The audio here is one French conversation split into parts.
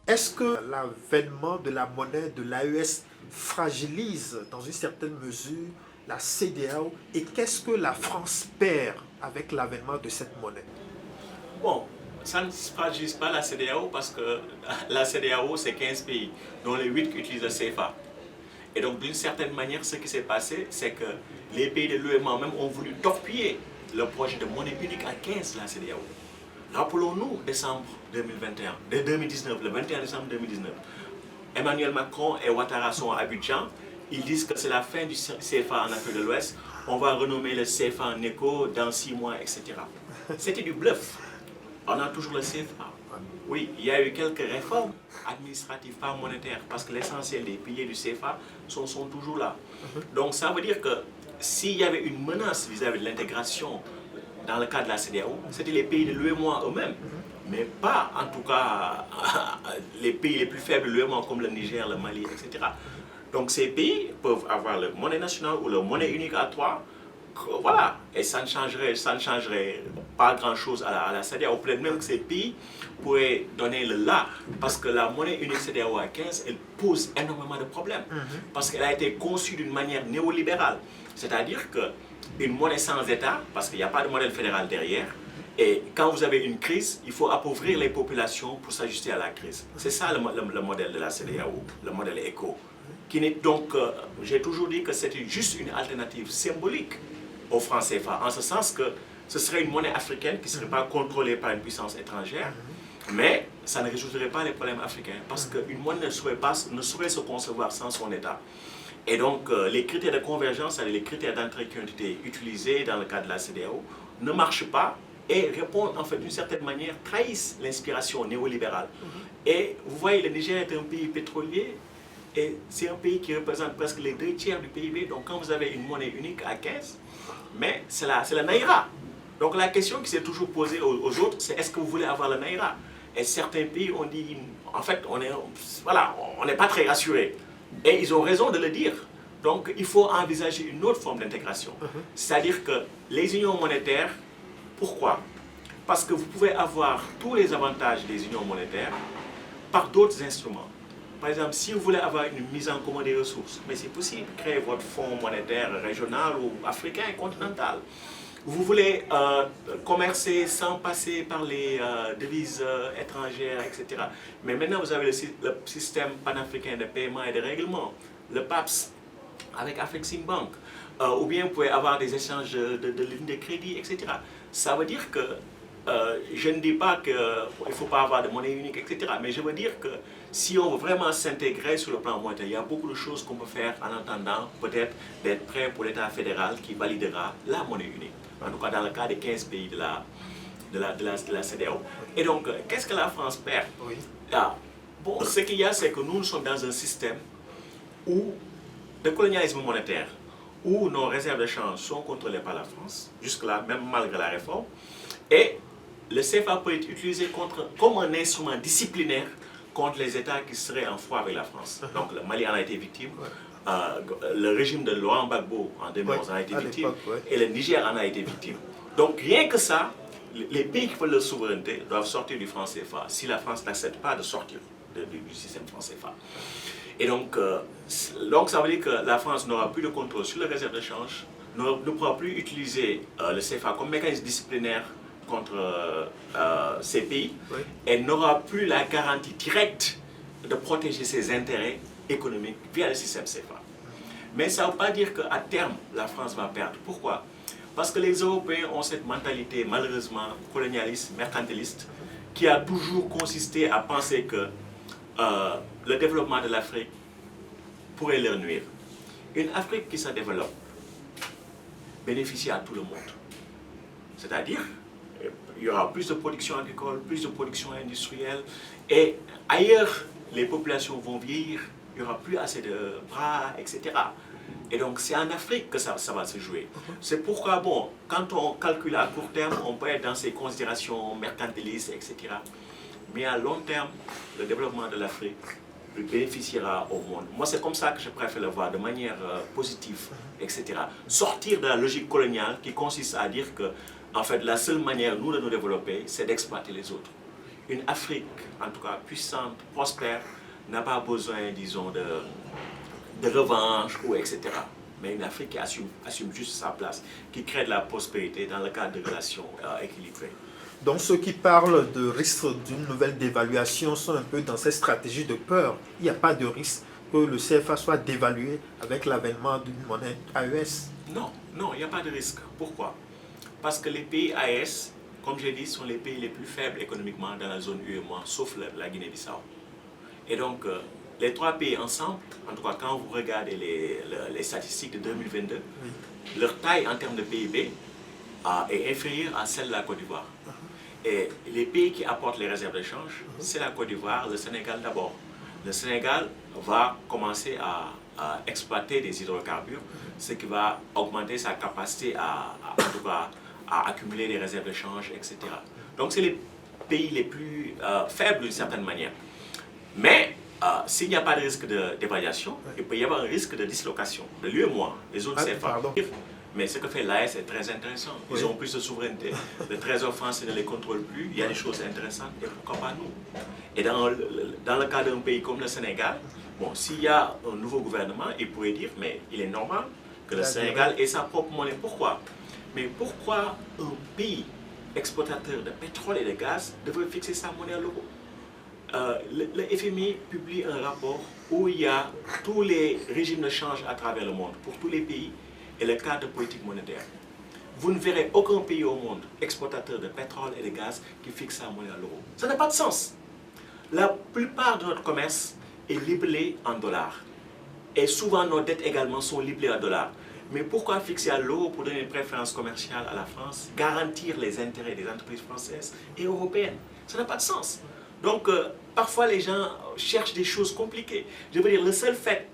Est-ce que l'avènement de la monnaie de l'AES fragilise dans une certaine mesure la CEDEAO et qu'est-ce que la France perd avec l'avènement de cette monnaie? Bon, ça ne fragilise pas la CEDEAO parce que la CEDEAO, c'est 15 pays, dont les 8 qui utilisent le CFA. Et donc, d'une certaine manière, ce qui s'est passé, c'est que les pays de l'UEMOA même ont voulu torpiller le projet de monnaie unique à 15 de la CEDEAO. Rappelons-nous décembre 2021, 2019, le 21 décembre 2019. Emmanuel Macron et Ouattara sont à Abidjan. Ils disent que c'est la fin du CFA en Afrique de l'Ouest. On va renommer le CFA en éco dans 6 mois, etc. C'était du bluff. On a toujours le CFA. Oui, il y a eu quelques réformes administratives, pas monétaires, parce que l'essentiel des piliers du CFA sont toujours là. Donc ça veut dire que s'il y avait une menace vis-à-vis de l'intégration dans le cadre de la CEDEAO, c'était les pays de l'UEMOA eux-mêmes, mais pas en tout cas les pays les plus faibles de l'UEMOA comme le Niger, le Mali, etc. Donc ces pays peuvent avoir leur monnaie nationale ou leur monnaie unique à trois. Voilà, et ça ne changerait pas grand-chose à la CEDEAO. Peut-être même que ces pays pourraient donner le là, parce que la monnaie unique CEDEAO à 15, elle pose énormément de problèmes, parce qu'elle a été conçue d'une manière néolibérale. C'est-à-dire qu'une monnaie sans État, parce qu'il n'y a pas de modèle fédéral derrière, et quand vous avez une crise, il faut appauvrir les populations pour s'ajuster à la crise. C'est ça le modèle de la CEDEAO, le modèle éco. Donc, j'ai toujours dit que c'était juste une alternative symbolique au franc CFA, en ce sens que ce serait une monnaie africaine qui ne serait pas contrôlée par une puissance étrangère, mais ça ne résoudrait pas les problèmes africains, parce qu'une monnaie ne saurait se concevoir sans son État. Et donc, les critères de convergence, c'est-à-dire les critères d'entrée qui ont été utilisés dans le cadre de la CEDEAO, ne marchent pas et répondent, en fait, d'une certaine manière, trahissent l'inspiration néolibérale. Et vous voyez, le Niger est un pays pétrolier, et c'est un pays qui représente presque les 2 tiers du PIB. Donc, quand vous avez une monnaie unique à 15, mais c'est la Naira. Donc, la question qui s'est toujours posée aux autres, c'est est-ce que vous voulez avoir la Naira? Et certains pays ont dit, en fait, on n'est pas très rassurés. Et ils ont raison de le dire. Donc, il faut envisager une autre forme d'intégration. C'est-à-dire que les unions monétaires, pourquoi? Parce que vous pouvez avoir tous les avantages des unions monétaires par d'autres instruments. Par exemple, si vous voulez avoir une mise en commun des ressources, mais c'est possible, créer votre fonds monétaire régional ou africain, continental. Vous voulez commercer sans passer par les devises étrangères, etc. Mais maintenant, vous avez le système panafricain de paiement et de règlement, le PAPS, avec Afreximbank. Ou bien vous pouvez avoir des échanges de lignes de crédit, etc. Ça veut dire que je ne dis pas qu'il ne faut pas avoir de monnaie unique, etc. Mais je veux dire que si on veut vraiment s'intégrer sur le plan monétaire, il y a beaucoup de choses qu'on peut faire en attendant peut-être d'être prêt pour l'État fédéral qui validera la monnaie unique. En tout cas, dans le cas des 15 pays de la CEDEAO. Et donc, qu'est-ce que la France perd? Bon, ce qu'il y a, c'est que nous sommes dans un système de colonialisme monétaire, où nos réserves de change sont contrôlées par la France, jusque-là, même malgré la réforme. Et le CFA peut être utilisé comme un instrument disciplinaire contre les États qui seraient en froid avec la France. Donc le Mali en a été victime, le régime de Laurent Gbagbo en 2011 en a été victime, et le Niger en a été victime. Donc rien que ça, les pays qui veulent leur souveraineté doivent sortir du franc CFA si la France n'accepte pas de sortir du système franc CFA. Et donc ça veut dire que la France n'aura plus de contrôle sur les réserves de change, ne pourra plus utiliser le CFA comme mécanisme disciplinaire contre ces pays, et n'aura plus la garantie directe de protéger ses intérêts économiques via le système CFA. Mais ça ne veut pas dire qu'à terme, la France va perdre. Pourquoi? Parce que les Européens ont cette mentalité, malheureusement, colonialiste, mercantiliste, qui a toujours consisté à penser que le développement de l'Afrique pourrait leur nuire. Une Afrique qui se développe bénéficie à tout le monde. C'est-à-dire, il y aura plus de production agricole, plus de production industrielle, et ailleurs, les populations vont vieillir, il n'y aura plus assez de bras, etc. Et donc, c'est en Afrique que ça va se jouer. C'est pourquoi, bon, quand on calcule à court terme, on peut être dans ces considérations mercantilistes, etc. Mais à long terme, le développement de l'Afrique bénéficiera au monde. Moi, c'est comme ça que je préfère le voir, de manière positive, etc. Sortir de la logique coloniale qui consiste à dire que, en fait, la seule manière, nous, de nous développer, c'est d'exploiter les autres. une Afrique, en tout cas puissante, prospère, n'a pas besoin, disons, de revanche ou etc. Mais une Afrique qui assume juste sa place, qui crée de la prospérité dans le cadre de relations équilibrées. Donc ceux qui parlent de risque d'une nouvelle dévaluation sont un peu dans cette stratégie de peur. Il n'y a pas de risque que le CFA soit dévalué avec l'avènement d'une monnaie AES. Non, non, il n'y a pas de risque. Pourquoi? Parce que les pays AES, comme j'ai dit, sont les pays les plus faibles économiquement dans la zone UEMOA, sauf la Guinée-Bissau. Et donc, les trois pays ensemble, en tout cas quand vous regardez les statistiques de 2022, oui, leur taille en termes de PIB est inférieure à celle de la Côte d'Ivoire. Et les pays qui apportent les réserves de change, c'est la Côte d'Ivoire, le Sénégal d'abord. Le Sénégal va commencer à exploiter des hydrocarbures, ce qui va augmenter sa capacité en tout cas, à accumuler des réserves de change, etc. Donc c'est les pays les plus faibles d'une certaine manière. Mais s'il n'y a pas de risque de dévaluation, il peut y avoir un risque de dislocation de l'UEMOA, les zones CFA. Mais ce que fait l'AES est très intéressant. Ils ont plus de souveraineté. Le Trésor français ne les contrôle plus. Il y a des choses intéressantes. Et pourquoi pas nous? Et dans le cas d'un pays comme le Sénégal, bon, s'il y a un nouveau gouvernement, il pourrait dire, mais il est normal que le Sénégal ait sa propre monnaie. Pourquoi? Mais pourquoi un pays exportateur de pétrole et de gaz devrait fixer sa monnaie à l'euro? Le FMI publie un rapport où il y a tous les régimes de change à travers le monde, pour tous les pays, et le cadre de politique monétaire. Vous ne verrez aucun pays au monde exportateur de pétrole et de gaz qui fixe sa monnaie à l'euro. Ça n'a pas de sens. La plupart de notre commerce est libellé en dollars. Et souvent nos dettes également sont libellées en dollars. Mais pourquoi fixer à l'euro pour donner une préférence commerciale à la France, garantir les intérêts des entreprises françaises et européennes? Ça n'a pas de sens. Donc, parfois les gens cherchent des choses compliquées. Je veux dire, le seul fait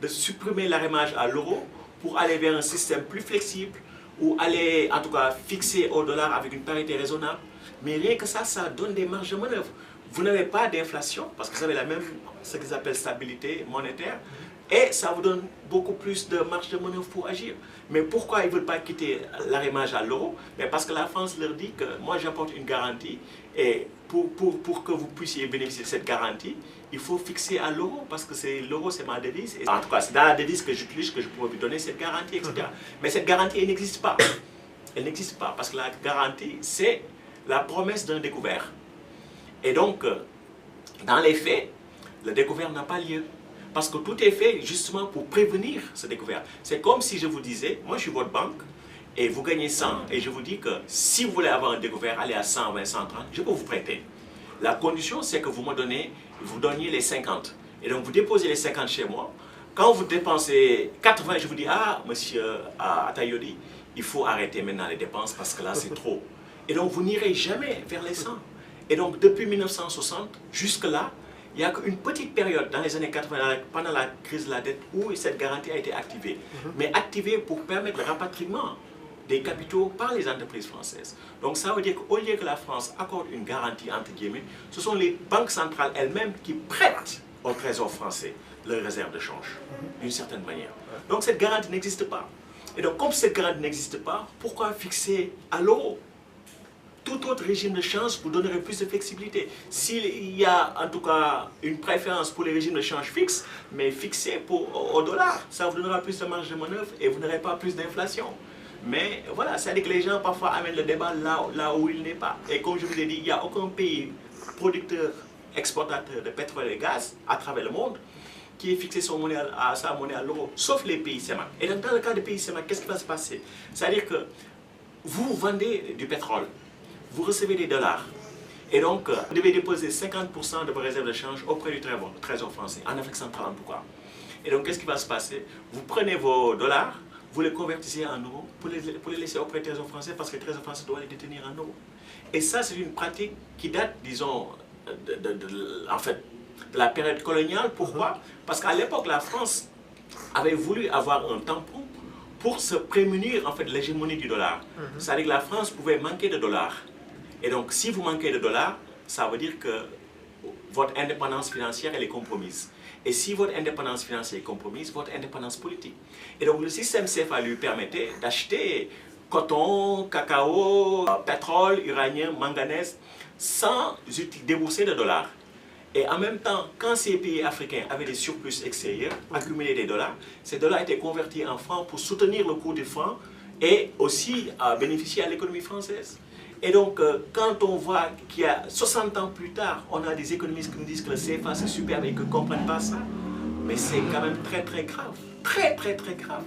de supprimer l'arrimage à l'euro pour aller vers un système plus flexible ou aller, en tout cas, fixer au dollar avec une parité raisonnable, mais rien que ça donne des marges de manœuvre. Vous n'avez pas d'inflation, parce que vous avez la même, ce qu'ils appellent stabilité monétaire, et ça vous donne beaucoup plus de marge de manœuvre pour agir. Mais pourquoi ils ne veulent pas quitter l'arrimage à l'euro? Parce que la France leur dit que moi j'apporte une garantie, et pour que vous puissiez bénéficier de cette garantie, il faut fixer à l'euro, parce que l'euro c'est ma devise. Et en tout cas, c'est dans la devise que j'utilise que je pourrais vous donner cette garantie, etc. Mais cette garantie, elle n'existe pas. Elle n'existe pas, parce que la garantie, c'est la promesse d'un découvert. Et donc, dans les faits, le découvert n'a pas lieu. Parce que tout est fait justement pour prévenir ce découvert. C'est comme si je vous disais, moi je suis votre banque, et vous gagnez 100, et je vous dis que si vous voulez avoir un découvert, allez à 120, 130, je peux vous prêter. La condition, c'est que vous donniez les 50. Et donc vous déposez les 50 chez moi. Quand vous dépensez 80, je vous dis, ah, monsieur Atayodi, il faut arrêter maintenant les dépenses parce que là c'est trop. Et donc vous n'irez jamais vers les 100. Et donc depuis 1960 jusque-là, il n'y a qu'une petite période dans les années 80, pendant la crise de la dette, où cette garantie a été activée. Mais activée pour permettre le rapatriement des capitaux par les entreprises françaises. Donc ça veut dire qu'au lieu que la France accorde une garantie, entre guillemets, ce sont les banques centrales elles-mêmes qui prêtent au Trésor français leurs réserves de change, d'une certaine manière. Donc cette garantie n'existe pas. Et donc comme cette garantie n'existe pas, pourquoi fixer à l'euro? Tout autre régime de change vous donnerait plus de flexibilité. S'il y a en tout cas une préférence pour les régimes de change fixes, mais fixés au dollar, ça vous donnera plus de marge de manœuvre et vous n'aurez pas plus d'inflation. Mais voilà, c'est-à-dire que les gens parfois amènent le débat là où il n'est pas. Et comme je vous ai dit, il n'y a aucun pays producteur, exportateur de pétrole et de gaz à travers le monde qui ait fixé sa monnaie à l'euro, sauf les pays CEMAC. Et donc dans le cas des pays CEMAC, qu'est-ce qui va se passer? C'est-à-dire que vous vendez du pétrole, vous recevez des dollars. Et donc, vous devez déposer 50% de vos réserves de change auprès du Trésor français, en Afrique centrale en tout cas. Et donc, qu'est-ce qui va se passer? Vous prenez vos dollars, vous les convertissez en euros pour les laisser auprès du Trésor français parce que le Trésor français doit les détenir en euros. Et ça, c'est une pratique qui date, disons, en fait, de la période coloniale. Pourquoi? Parce qu'à l'époque, la France avait voulu avoir un tampon pour se prémunir en fait, de l'hégémonie du dollar. C'est-à-dire que la France pouvait manquer de dollars. Et donc, si vous manquez de dollars, ça veut dire que votre indépendance financière, elle est compromise. Et si votre indépendance financière est compromise, votre indépendance politique. Et donc, le système CFA lui permettait d'acheter coton, cacao, pétrole, uranium, manganèse, sans débourser de dollars. Et en même temps, quand ces pays africains avaient des surplus extérieurs, accumulaient des dollars, ces dollars étaient convertis en francs pour soutenir le cours du franc et aussi bénéficier à l'économie française. Et donc, quand on voit qu'il y a 60 ans plus tard, on a des économistes qui nous disent que le CFA c'est super mais qu'ils ne comprennent pas ça, mais c'est quand même très très grave. Très très très grave.